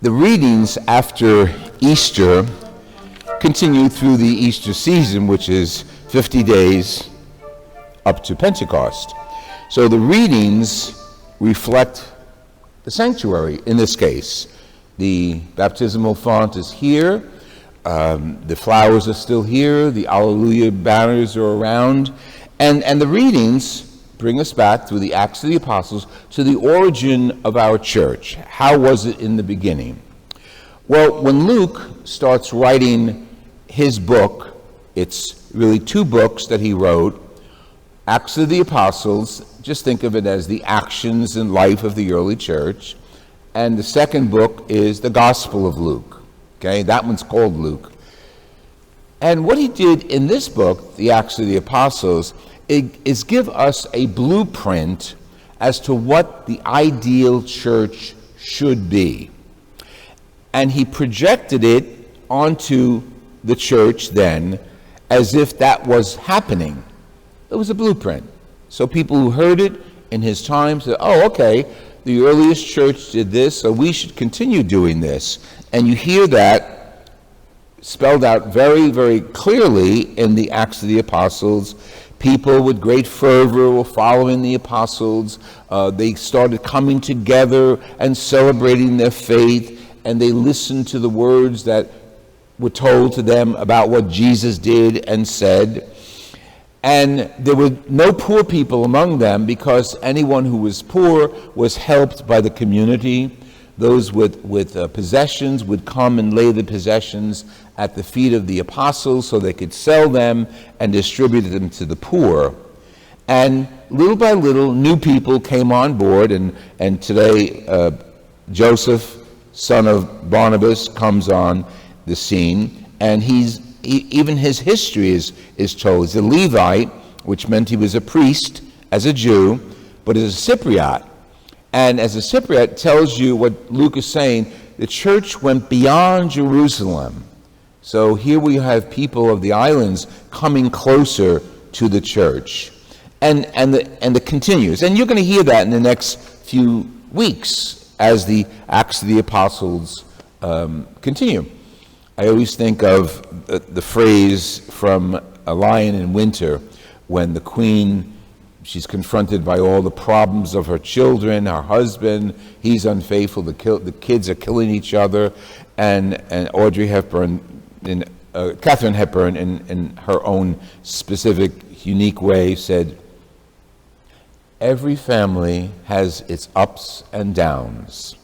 The readings after Easter continue through the Easter season, which is 50 days up to Pentecost. So the readings reflect the sanctuary in this case. The baptismal font is here, the flowers are still here, the Alleluia banners are around, and the readings bring us back through the Acts of the Apostles to the origin of our church. How was it in the beginning? Well, when Luke starts writing his book, it's really two books that he wrote. Acts of the Apostles, just think of it as the actions and life of the early church. And the second book is the Gospel of Luke. Okay, that one's called Luke. And what he did in this book, the Acts of the Apostles, is give us a blueprint as to what the ideal church should be. And he projected it onto the church then as if that was happening. It was a blueprint. So people who heard it in his time said, oh, okay, the earliest church did this, so we should continue doing this. And you hear that spelled out very, very clearly in the Acts of the Apostles. People with great fervor were following the apostles. They started coming together and celebrating their faith, and they listened to the words that were told to them about what Jesus did and said. And there were no poor people among them, because anyone who was poor was helped by the community. Those with possessions would come and lay the possessions at the feet of the apostles so they could sell them and distribute them to the poor. And little by little, new people came on board, and today Joseph, son of Barnabas, comes on the scene, and even his history is told. He's a Levite, which meant he was a priest as a Jew, but as a Cypriot. And as a Cypriot tells you what Luke is saying, the church went beyond Jerusalem. So here we have people of the islands coming closer to the church. And it continues. And you're going to hear that in the next few weeks as the Acts of the Apostles continue. I always think of the phrase from A Lion in Winter, when the queen, she's confronted by all the problems of her children, her husband, he's unfaithful, the kids are killing each other, and Katharine Hepburn, in her own specific, unique way, said, "Every family has its ups and downs.